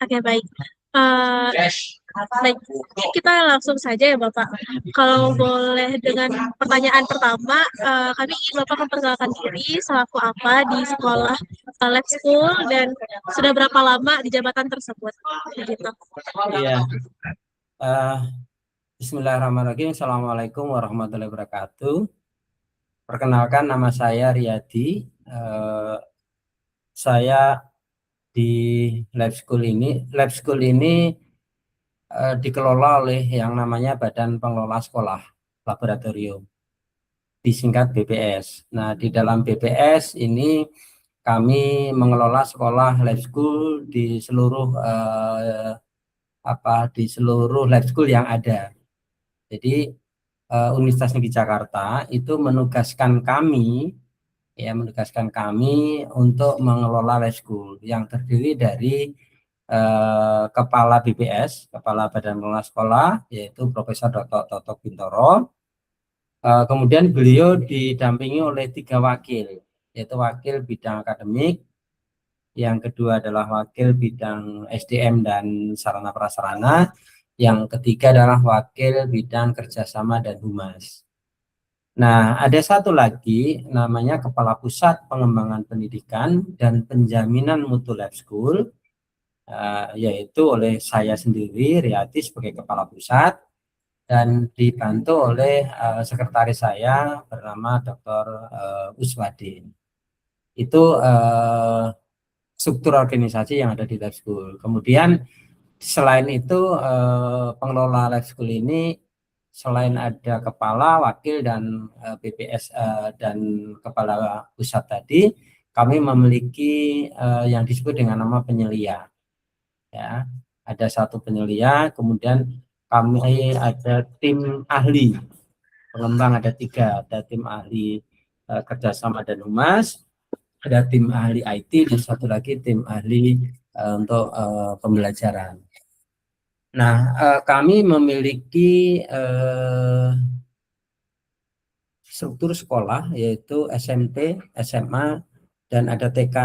Oke, baik. Baik, kita langsung saja ya Bapak. Kalau boleh dengan pertanyaan pertama, kami ingin Bapak memperkenalkan diri selaku apa di sekolah lab school dan sudah berapa lama di jabatan tersebut. Begitu. Iya. Bismillahirrahmanirrahim. Assalamualaikum warahmatullahi wabarakatuh. Perkenalkan, nama saya Riyadi. Saya di lab school ini dikelola oleh yang namanya Badan Pengelola Sekolah Laboratorium, disingkat BPS. Nah, di dalam BPS ini kami mengelola sekolah lab school di seluruh lab school yang ada. Jadi Universitas Negeri Jakarta itu menugaskan kami untuk mengelola lab school yang terdiri dari Kepala BPS, Kepala Badan Pengelola Sekolah, yaitu Profesor Dr. Toto Bintoro. Kemudian beliau didampingi oleh 3 wakil, yaitu wakil bidang akademik, yang kedua adalah wakil bidang SDM dan sarana prasarana, yang ketiga adalah wakil bidang kerjasama dan humas. Nah, ada satu lagi namanya Kepala Pusat Pengembangan Pendidikan dan Penjaminan Mutu Lab School, yaitu oleh saya sendiri, Riyadi, sebagai Kepala Pusat, dan dibantu oleh sekretaris saya bernama Dr. Uswadin. Itu struktur organisasi yang ada di lab school. Kemudian selain itu pengelola lab school ini selain ada kepala, wakil, dan BPS dan kepala pusat tadi, kami memiliki yang disebut dengan nama penyelia. Ya, ada satu penyelia, kemudian kami ada tim ahli pengembang, ada 3, ada tim ahli kerjasama dan humas, ada tim ahli IT, dan satu lagi tim ahli untuk pembelajaran. Nah, kami memiliki struktur sekolah yaitu SMP, SMA, dan ada TK,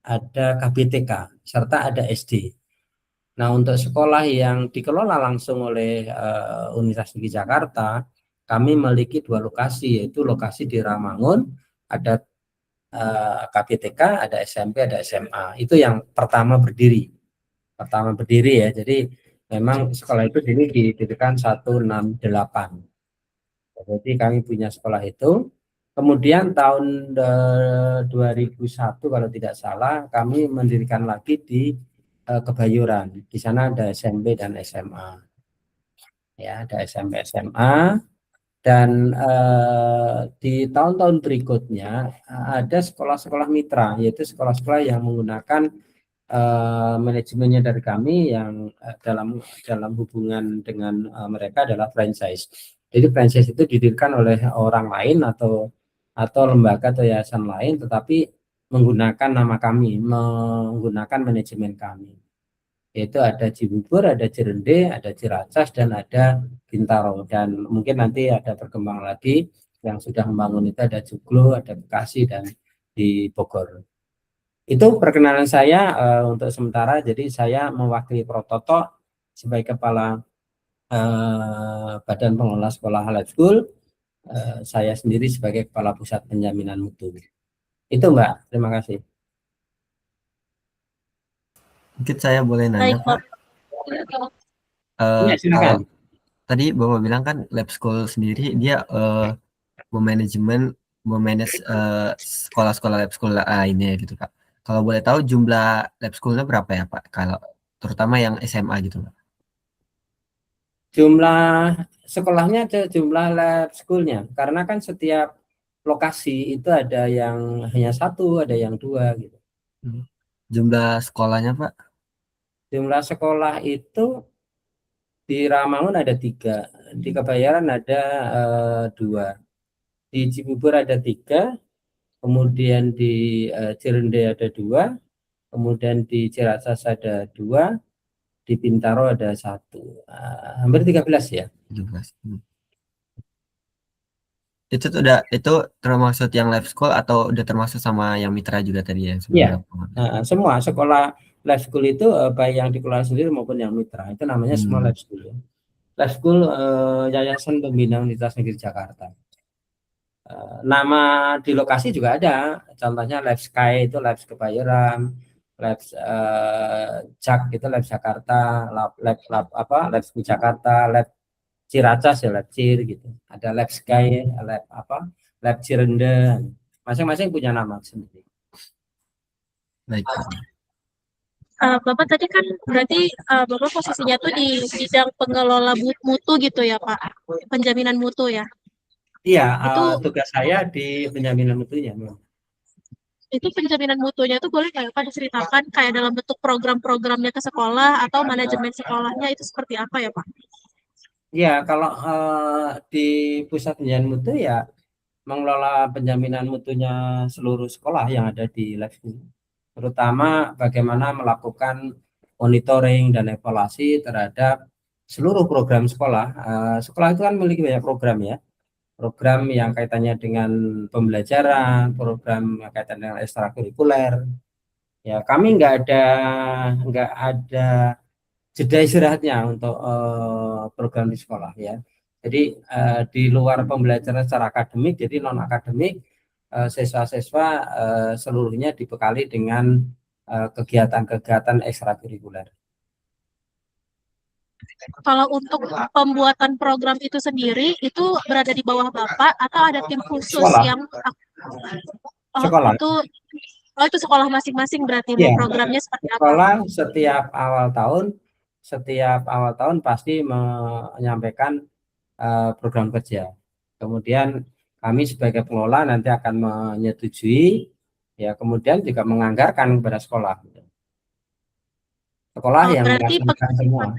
ada KBTK, serta ada SD. Nah, untuk sekolah yang dikelola langsung oleh Universitas Negeri Jakarta, kami memiliki 2 lokasi, yaitu lokasi di Ramangun, ada KBTK, ada SMP, ada SMA. Itu yang pertama berdiri ya. Jadi memang sekolah itu didirikan 168. Jadi kami punya sekolah itu. Kemudian tahun 2001 kalau tidak salah kami mendirikan lagi di Kebayoran. Di sana ada SMP dan SMA. Ya, ada SMP SMA. Dan di tahun-tahun berikutnya ada sekolah-sekolah mitra, yaitu sekolah-sekolah yang menggunakan manajemennya dari kami yang dalam hubungan dengan mereka adalah franchise. Jadi franchise itu didirikan oleh orang lain atau lembaga atau yayasan lain, tetapi menggunakan nama kami, menggunakan manajemen kami. Yaitu ada Cibubur, ada Cirende, ada Ciracas, dan ada Bintaro. Dan mungkin nanti ada berkembang lagi yang sudah membangun itu, ada Joglo, ada Bekasi, dan di Bogor. Itu perkenalan saya untuk sementara. Jadi saya mewakili Prototo sebagai kepala Badan Pengelola Sekolah Lab School. Saya sendiri sebagai kepala Pusat Penjaminan Mutu. Itu Mbak, terima kasih. Mungkin saya boleh nanya, Pak. Ya, silakan. Tadi Bapak bilang kan lab school sendiri dia memanage sekolah-sekolah lab school lainnya gitu, Pak. Kalau boleh tahu jumlah lab schoolnya berapa ya, Pak? Kalau terutama yang SMA gitu, Pak. Jumlah sekolahnya ada jumlah lab schoolnya, karena kan setiap lokasi itu ada yang hanya 1, ada yang 2 gitu. Jumlah sekolahnya, Pak? Jumlah sekolah itu di Ramangun ada 3, di Kebayoran ada 2, di Cibubur ada 3, kemudian di Cirende ada 2, kemudian di Ciracas ada 2, di Bintaro ada 1, hampir 13 ya. 13. Itu termasuk yang live school atau udah termasuk sama yang mitra juga tadi ya? Iya, semua sekolah lab school itu baik yang dikelola sendiri maupun yang mitra, itu namanya semua lab school. Ya. Lab school Yayasan Pembina Universitas Negeri Jakarta. Nama di lokasi juga ada, contohnya Lab Sky itu Lab Kebayoran, Lab JAK itu Lab Jakarta, Lab Jakarta, Lab Ciracas ya Lab Cir gitu. Ada Lab Sky, Lab Cirende. Masing-masing punya nama sendiri. Baik. Bapak tadi kan berarti Bapak posisinya tuh di bidang pengelola mutu gitu ya Pak, penjaminan mutu ya? Iya, Itu tugas saya di penjaminan mutunya. Itu penjaminan mutunya itu boleh nggak Pak diceritakan kayak dalam bentuk program-programnya ke sekolah atau manajemen sekolahnya itu seperti apa ya Pak? Ya, kalau di pusat penjaminan mutu ya mengelola penjaminan mutunya seluruh sekolah yang ada di lab school. Terutama bagaimana melakukan monitoring dan evaluasi terhadap seluruh program sekolah. Sekolah itu kan memiliki banyak program ya. Program yang kaitannya dengan pembelajaran, program yang kaitannya dengan ekstrakurikuler. Ya, kami nggak ada jeda istirahatnya untuk program di sekolah ya. Jadi di luar pembelajaran secara akademik, jadi non akademik, siswa-siswa seluruhnya dibekali dengan kegiatan-kegiatan ekstrakurikuler. Kalau untuk pembuatan program itu sendiri itu berada di bawah Bapak atau ada tim khusus Sekolah. yang Sekolah. itu sekolah masing-masing berarti Ya, programnya seperti apa? Sekolah setiap awal tahun pasti menyampaikan program kerja. Kemudian kami sebagai pengelola nanti akan menyetujui, ya kemudian juga menganggarkan kepada sekolah. Sekolah yang Berarti melaksanakan semua.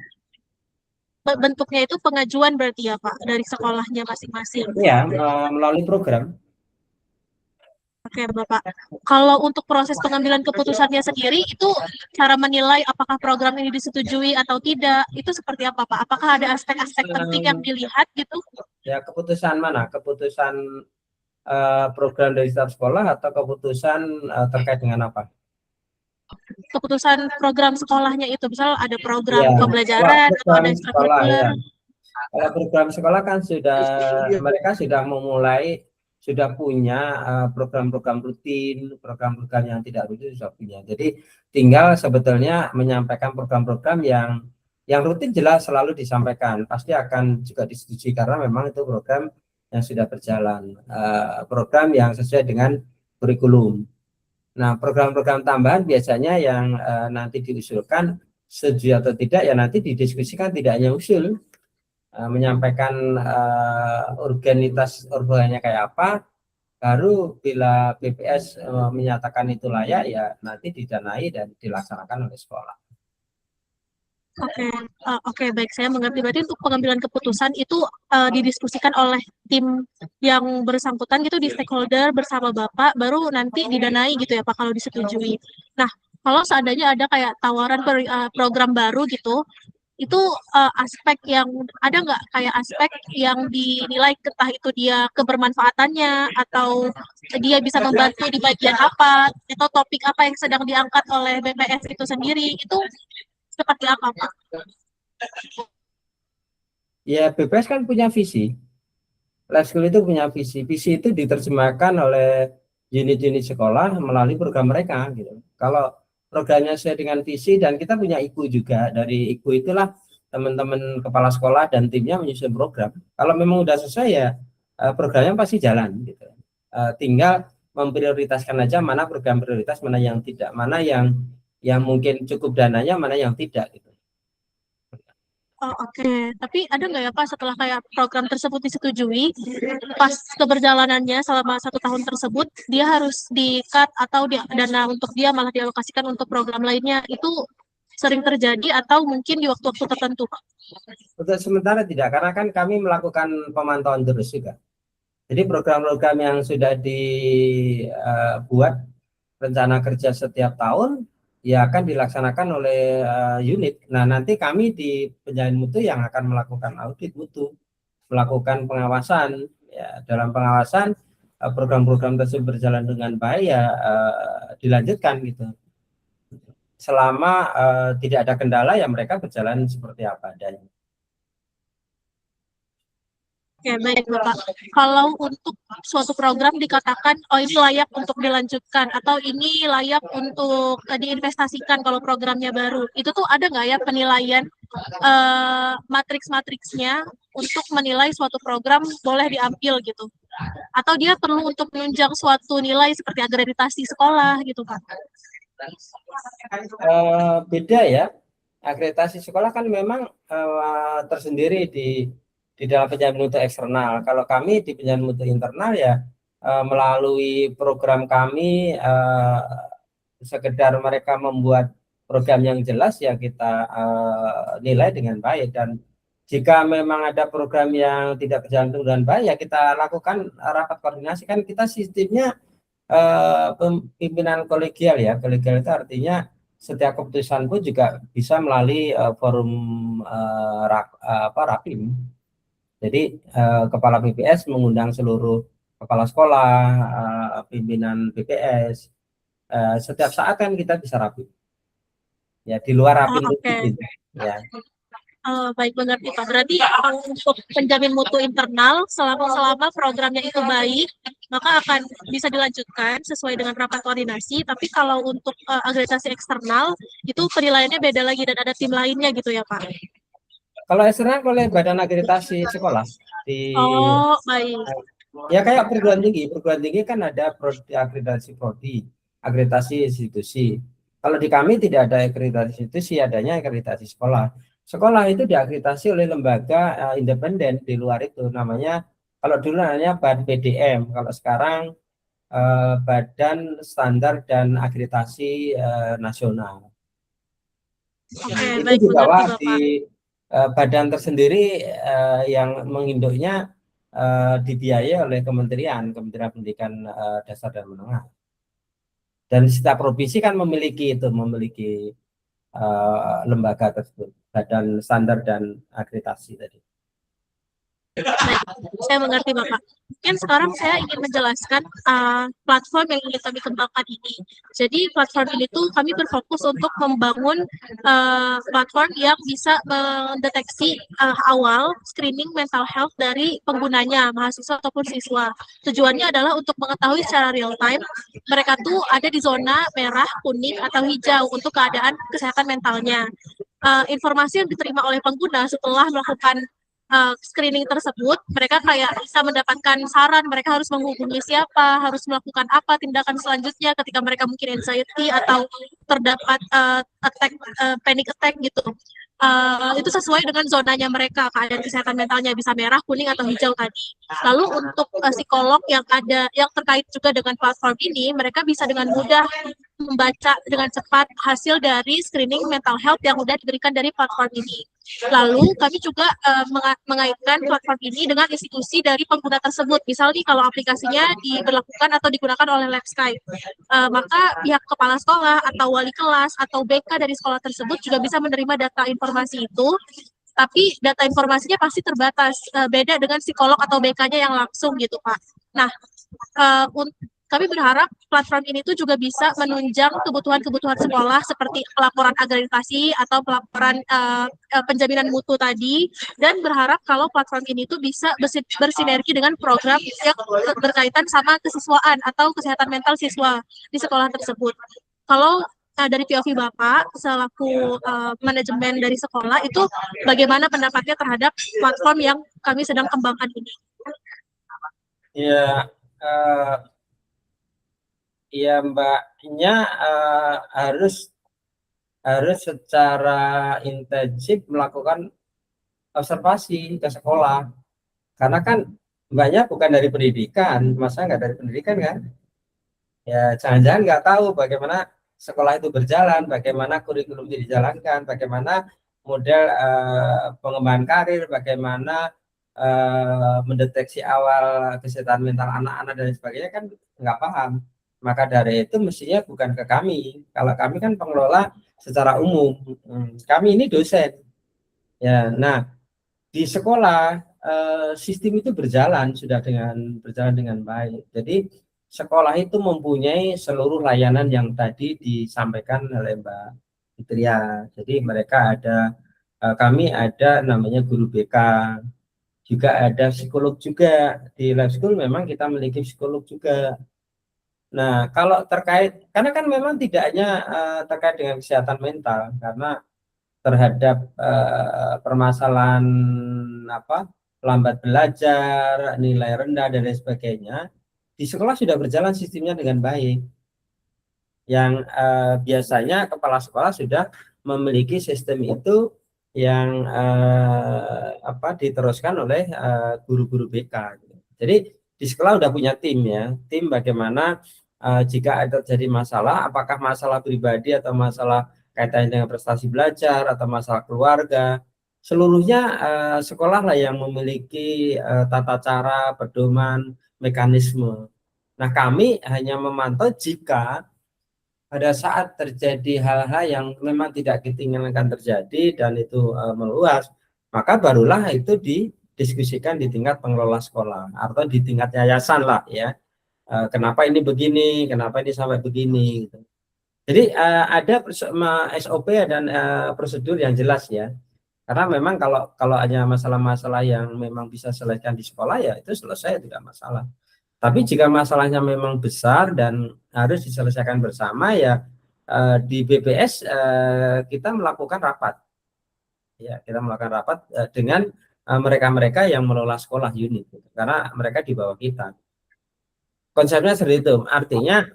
bentuknya itu pengajuan berarti ya Pak dari sekolahnya masing-masing. Ya, melalui program. Oke Bapak. Kalau untuk proses pengambilan keputusannya sendiri itu cara menilai apakah program ini disetujui atau tidak itu seperti apa Pak? Apakah ada aspek-aspek penting yang dilihat gitu? Ya, keputusan mana? Keputusan program dari setiap sekolah atau keputusan terkait dengan apa? Keputusan program sekolahnya itu, misal ada program Ya, pembelajaran atau ada sekolah ekstrakurikuler. ya. Kalau program sekolah kan mereka sudah punya program-program rutin, program-program yang tidak rutin sudah punya. Jadi tinggal sebetulnya menyampaikan program-program yang rutin jelas selalu disampaikan, pasti akan juga disetujui karena memang itu program yang sudah berjalan, program yang sesuai dengan kurikulum. Nah, program-program tambahan biasanya yang nanti diusulkan setuju atau tidak ya nanti didiskusikan, tidak hanya usul, menyampaikan urgennya kayak apa, baru bila BPS menyatakan itu layak ya nanti didanai dan dilaksanakan oleh sekolah. Oke, baik, saya mengerti. Berarti untuk pengambilan keputusan itu didiskusikan oleh tim yang bersangkutan gitu di stakeholder bersama Bapak, baru nanti didanai gitu ya Pak kalau disetujui. Nah, kalau seandainya ada kayak tawaran program baru gitu, itu aspek yang ada nggak kayak aspek yang dinilai entah itu dia kebermanfaatannya atau dia bisa membantu di bagian apa atau topik apa yang sedang diangkat oleh BPS itu sendiri itu seperti apa Pak? Ya BPS kan punya visi, Lab School itu punya visi itu diterjemahkan oleh unit-unit sekolah melalui program mereka gitu. Kalau programnya sesuai dengan visi dan kita punya IKU juga, dari IKU itulah teman-teman kepala sekolah dan timnya menyusun program. Kalau memang udah sesuai ya programnya pasti jalan gitu. Tinggal memprioritaskan aja mana program prioritas, mana yang tidak, mana yang mungkin cukup dananya, mana yang tidak gitu. Oke. Tapi ada nggak ya Pak setelah kayak program tersebut disetujui, pas keberjalanannya selama 1 tahun tersebut dia harus di-cut atau dana untuk dia malah dialokasikan untuk program lainnya, itu sering terjadi atau mungkin di waktu-waktu tertentu Pak? Untuk sementara tidak, karena kan kami melakukan pemantauan terus juga. Jadi program-program yang sudah dibuat rencana kerja setiap tahun ya akan dilaksanakan oleh unit. Nah, nanti kami di penjalin mutu yang akan melakukan audit mutu, melakukan pengawasan. Ya, dalam pengawasan program-program tersebut berjalan dengan baik ya dilanjutkan gitu. selama tidak ada kendala ya mereka berjalan seperti apa adanya. Oke, baik Bapak. Kalau untuk suatu program dikatakan, oh ini layak untuk dilanjutkan, atau ini layak untuk diinvestasikan kalau programnya baru, itu tuh ada nggak ya penilaian matriks-matriksnya untuk menilai suatu program boleh diambil gitu? Atau dia perlu untuk menunjang suatu nilai seperti akreditasi sekolah gitu Pak? Beda ya. Akreditasi sekolah kan memang tersendiri di dalam penjamin mutu eksternal. Kalau kami di penjamin mutu internal ya melalui program kami sekedar mereka membuat program yang jelas ya kita nilai dengan baik, dan jika memang ada program yang tidak berjalan dengan baik ya kita lakukan rapat koordinasi. Kan kita sistemnya pimpinan kolegial ya. Kolegial itu artinya setiap keputusan pun juga bisa melalui forum rapim. Jadi kepala BPS mengundang seluruh kepala sekolah, pimpinan BPS. Setiap saat kan kita bisa rapim. Ya di luar rapim itu ya. Baik, mengerti Pak. Berarti untuk penjamin mutu internal selama programnya itu baik, maka akan bisa dilanjutkan sesuai dengan rapat koordinasi. Tapi kalau untuk akreditasi eksternal itu penilaiannya beda lagi dan ada tim lainnya gitu ya Pak. Kalau eksternal oleh badan akreditasi sekolah di baik. Ya kayak perguruan tinggi kan ada akreditasi prodi, akreditasi institusi. Kalau di kami tidak ada akreditasi institusi, adanya akreditasi sekolah. Sekolah itu diakreditasi oleh lembaga independen di luar itu, namanya kalau dulu namanya BAN-PDM, kalau sekarang Badan Standar dan Akreditasi Nasional. Itu dibawa di badan tersendiri yang menginduknya dibiayai oleh Kementerian Pendidikan Dasar dan Menengah. Dan setiap provinsi kan memiliki lembaga tersebut, badan standar dan akreditasi tadi. Baik, saya mengerti Bapak. Mungkin sekarang saya ingin menjelaskan platform yang ingin kami kembangkan ini. Jadi platform ini tuh kami berfokus untuk membangun platform yang bisa mendeteksi awal screening mental health dari penggunanya, mahasiswa ataupun siswa. Tujuannya adalah untuk mengetahui secara real time mereka tuh ada di zona merah, kuning, atau hijau untuk keadaan kesehatan mentalnya. Informasi yang diterima oleh pengguna setelah melakukan screening tersebut, mereka kayak bisa mendapatkan saran mereka harus menghubungi siapa, harus melakukan apa tindakan selanjutnya ketika mereka mungkin anxiety atau terdapat panic attack gitu. Itu sesuai dengan zonanya mereka, keadaan kesehatan mentalnya bisa merah, kuning, atau hijau tadi. Lalu untuk psikolog yang terkait juga dengan platform ini, mereka bisa dengan mudah membaca dengan cepat hasil dari screening mental health yang sudah diberikan dari platform ini. Lalu kami juga mengaitkan platform ini dengan institusi dari pengguna tersebut. Misalnya kalau aplikasinya diberlakukan atau digunakan oleh LabSky, maka pihak kepala sekolah atau wali kelas atau BK dari sekolah tersebut juga bisa menerima data informasi itu. Tapi data informasinya pasti terbatas, beda dengan psikolog atau BK-nya yang langsung gitu Pak. Nah, kami berharap platform ini tuh juga bisa menunjang kebutuhan-kebutuhan sekolah seperti pelaporan akreditasi atau pelaporan penjaminan mutu tadi, dan berharap kalau platform ini tuh bisa bersinergi dengan program yang berkaitan sama kesiswaan atau kesehatan mental siswa di sekolah tersebut. Kalau dari POV Bapak selaku manajemen dari sekolah itu bagaimana pendapatnya terhadap platform yang kami sedang kembangkan ini? Ya, ya Mbaknya harus secara intensif melakukan observasi ke sekolah, karena kan Mbaknya bukan dari pendidikan, masa nggak dari pendidikan kan? Ya jangan-jangan nggak tahu bagaimana sekolah itu berjalan, bagaimana kurikulum itu dijalankan, bagaimana model pengembangan karir, bagaimana mendeteksi awal kesehatan mental anak-anak dan sebagainya, kan nggak paham. Maka dari itu mestinya bukan ke kami. Kalau kami kan pengelola secara umum, kami ini dosen. Ya, nah di sekolah sistem itu sudah berjalan dengan baik. Jadi sekolah itu mempunyai seluruh layanan yang tadi disampaikan oleh Mbak Fitria. Jadi mereka ada kami ada namanya guru BK, juga ada psikolog juga di lab school. Memang kita memiliki psikolog juga. Nah, kalau terkait, karena kan memang tidak hanya terkait dengan kesehatan mental, karena terhadap permasalahan apa lambat belajar, nilai rendah dan lain sebagainya, di sekolah sudah berjalan sistemnya dengan baik. Yang biasanya kepala sekolah sudah memiliki sistem itu yang diteruskan oleh guru-guru BK. Jadi di sekolah udah punya tim ya, tim bagaimana jika ada terjadi masalah, apakah masalah pribadi atau masalah kaitannya dengan prestasi belajar atau masalah keluarga, seluruhnya sekolah lah yang memiliki tata cara, pedoman, mekanisme. Nah, kami hanya memantau jika pada saat terjadi hal-hal yang memang tidak kita inginkan terjadi dan itu meluas, maka barulah itu didiskusikan di tingkat pengelola sekolah atau di tingkat yayasan lah ya. Kenapa ini begini, kenapa ini sampai begini gitu. Jadi ada SOP dan prosedur yang jelas ya. Karena memang kalau hanya masalah-masalah yang memang bisa selesaikan di sekolah ya itu selesai, tidak masalah. Tapi jika masalahnya memang besar dan harus diselesaikan bersama ya di BPS kita melakukan rapat. Ya, kita melakukan rapat dengan mereka-mereka yang mengelola sekolah unit gitu. Karena mereka di bawah kita. Konsepnya seperti itu. Artinya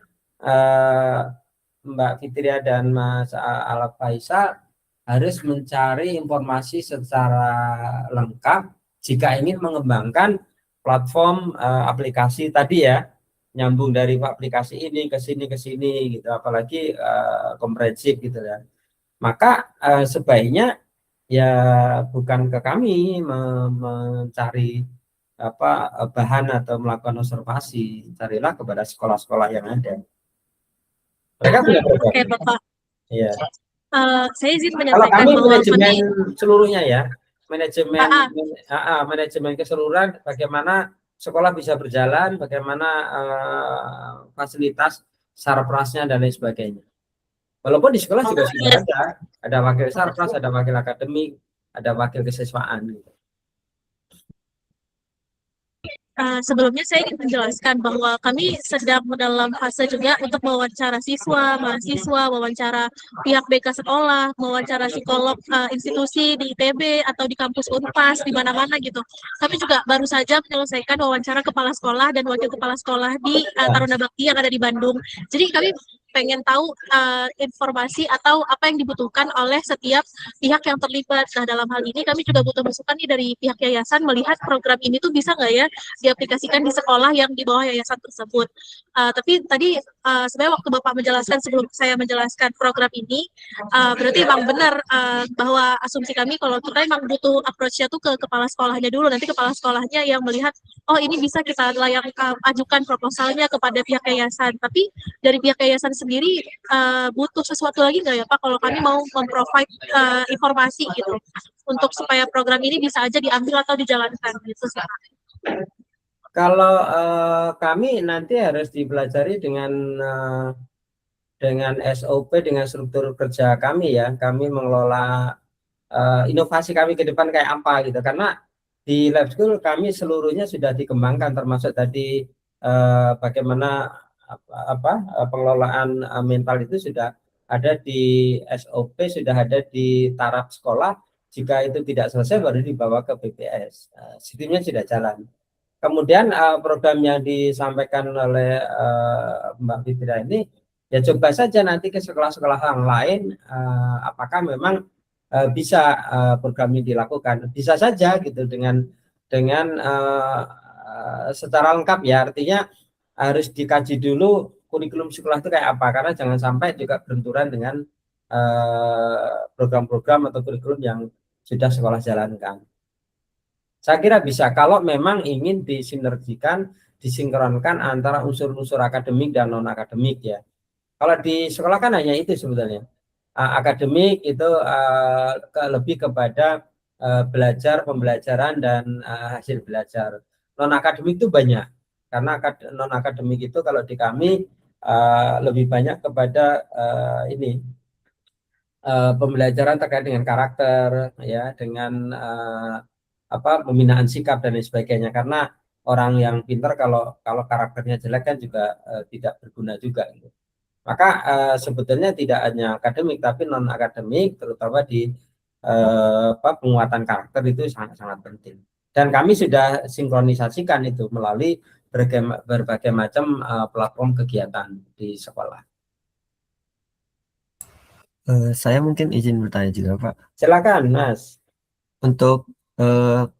Mbak Fitria dan Mas Al Faisal harus mencari informasi secara lengkap jika ingin mengembangkan platform aplikasi tadi ya, nyambung dari aplikasi ini ke sini gitu, apalagi komprehensif gitu ya. Maka sebaiknya ya bukan ke kami mencari bahan atau melakukan observasi, carilah kepada sekolah-sekolah yang ada. Mereka punya program. Oke, Bapak. Iya. Saya izin Kalau menyampaikan kami bahwa manajemen kami seluruhnya ya, manajemen keseluruhan, bagaimana sekolah bisa berjalan, bagaimana fasilitas sarprasnya dan lain sebagainya. Walaupun di sekolah juga sudah ada wakil sarpras, ada wakil akademik, ada wakil kesiswaan. Gitu. Sebelumnya saya ingin menjelaskan bahwa kami sedang dalam fase juga untuk mewawancara siswa, mahasiswa, wawancara pihak BK sekolah, mewawancara psikolog institusi di ITB atau di kampus Unpas, di mana-mana gitu. Kami juga baru saja menyelesaikan wawancara kepala sekolah dan wakil kepala sekolah di Taruna Bakti yang ada di Bandung. Jadi kami pengen tahu informasi atau apa yang dibutuhkan oleh setiap pihak yang terlibat. Nah, dalam hal ini kami juga butuh masukan nih dari pihak yayasan melihat program ini tuh bisa nggak ya diaplikasikan di sekolah yang di bawah yayasan tersebut. Tapi tadi sebenarnya waktu Bapak menjelaskan sebelum saya menjelaskan program ini, berarti memang benar bahwa asumsi kami kalau kita memang butuh approach-nya tuh ke kepala sekolahnya dulu, nanti kepala sekolahnya yang melihat, oh ini bisa kita ajukan proposalnya kepada pihak yayasan. Tapi dari pihak yayasan sendiri butuh sesuatu lagi nggak ya Pak kalau kami mau memprovide informasi gitu untuk supaya program ini bisa aja diambil atau dijalankan gitu sih Pak. Kalau kami nanti harus dipelajari dengan SOP, dengan struktur kerja kami ya, kami mengelola inovasi kami ke depan kayak apa gitu. Karena di lab school kami seluruhnya sudah dikembangkan, termasuk tadi bagaimana pengelolaan mental itu sudah ada di SOP, sudah ada di taraf sekolah. Jika itu tidak selesai baru dibawa ke BPS. Sistemnya sudah jalan. Kemudian program yang disampaikan oleh Mbak Fitria ini ya coba saja nanti ke sekolah-sekolah yang lain apakah memang bisa program ini dilakukan. Bisa saja gitu dengan secara lengkap ya, artinya harus dikaji dulu kurikulum sekolah itu kayak apa, karena jangan sampai juga berbenturan dengan program-program atau kurikulum yang sudah sekolah jalankan. Saya kira bisa kalau memang ingin disinergikan, disinkronkan antara unsur-unsur akademik dan non-akademik ya. Kalau di sekolah kan hanya itu sebetulnya. Akademik itu lebih kepada belajar, pembelajaran dan hasil belajar. Non-akademik itu banyak. Karena non-akademik itu kalau di kami lebih banyak kepada ini pembelajaran terkait dengan karakter, ya, dengan pembinaan sikap dan lain sebagainya. Karena orang yang pintar kalau karakternya jelek kan juga tidak berguna juga. Gitu. Maka sebetulnya tidak hanya akademik tapi non akademik, terutama di penguatan karakter itu sangat-sangat penting. Dan kami sudah sinkronisasikan itu melalui berbagai macam platform kegiatan di sekolah. Saya mungkin izin bertanya juga, Pak. Silakan, Mas. Untuk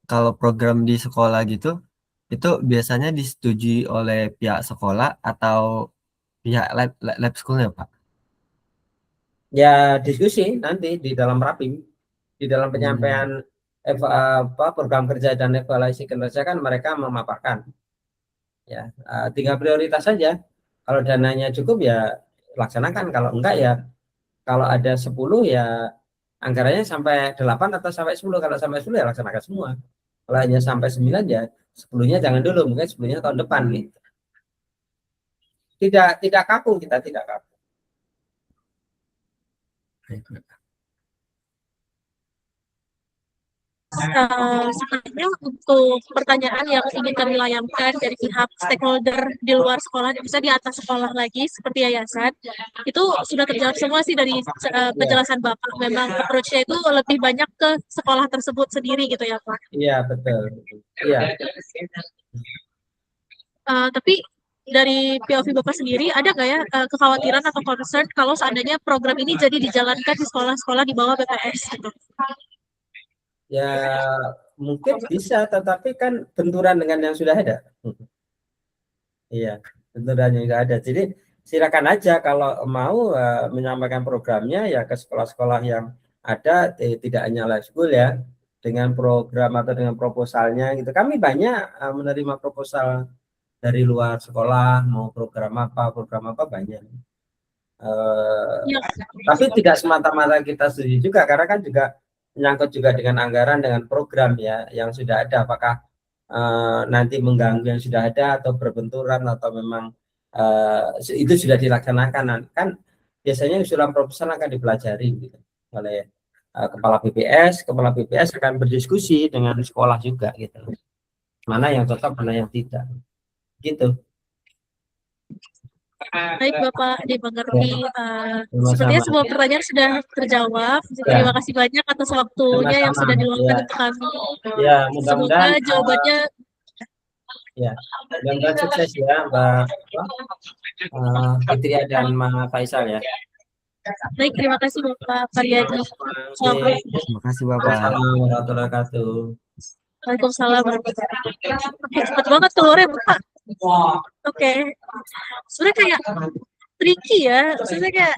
kalau program di sekolah gitu, itu biasanya disetujui oleh pihak sekolah atau pihak lab schoolnya, Pak? Ya diskusi nanti di dalam rapim, di dalam penyampaian program kerja dan evaluasi kinerja kan mereka memaparkan. Ya, tinggal prioritas saja. Kalau dananya cukup ya laksanakan, kalau enggak ya kalau ada 10 ya anggarannya sampai 8 atau sampai 10. Kalau sampai 10 ya laksanakan semua. Kalau hanya sampai 9 ya 10-nya jangan dulu, mungkin 10-nya tahun depan gitu. Tidak kaku, kita tidak kaku. Sebenarnya untuk pertanyaan yang ingin kami layangkan dari pihak stakeholder di luar sekolah, bisa di atas sekolah lagi seperti yayasan, itu sudah terjawab semua sih dari penjelasan Bapak. Memang approach-nya itu lebih banyak ke sekolah tersebut sendiri gitu ya Pak. Iya betul. Iya. Tapi dari POV Bapak sendiri ada nggak ya kekhawatiran atau concern kalau seandainya program ini jadi dijalankan di sekolah-sekolah di bawah BPS gitu? Ya mungkin bisa, tetapi kan benturan dengan yang sudah ada. Iya, benturan yang sudah ada. Jadi silakan aja kalau mau menyampaikan programnya ya ke sekolah-sekolah yang ada, tidak hanya live school ya, dengan program atau dengan proposalnya gitu. Kami banyak menerima proposal dari luar sekolah, mau program apa banyak. Ya. Tapi tidak semata-mata kita setuju juga, karena kan juga menyangkut juga dengan anggaran, dengan program ya yang sudah ada, apakah nanti mengganggu yang sudah ada atau berbenturan atau memang itu sudah dilaksanakan. Kan biasanya usulan proposal akan dipelajari gitu oleh kepala BPS akan berdiskusi dengan sekolah juga gitu, mana yang cocok mana yang tidak gitu. Baik Bapak, dimengerti. Sepertinya semua pertanyaan sudah terjawab. Terima kasih banyak atas waktunya yang sudah diluangkan untuk kami. Ya, semoga jawabannya ya, mudah-mudahan sukses ya Mbak Fitria dan Mas Faisal ya. Baik, terima kasih Bapak Karyadi. Terima kasih Bapak. Assalamualaikum warahmatullahi wabarakatuh. Waalaikumsalam. Cepat banget keluarnya Bapak. Oke. Sebenarnya kayak tricky ya. Maksudnya kayak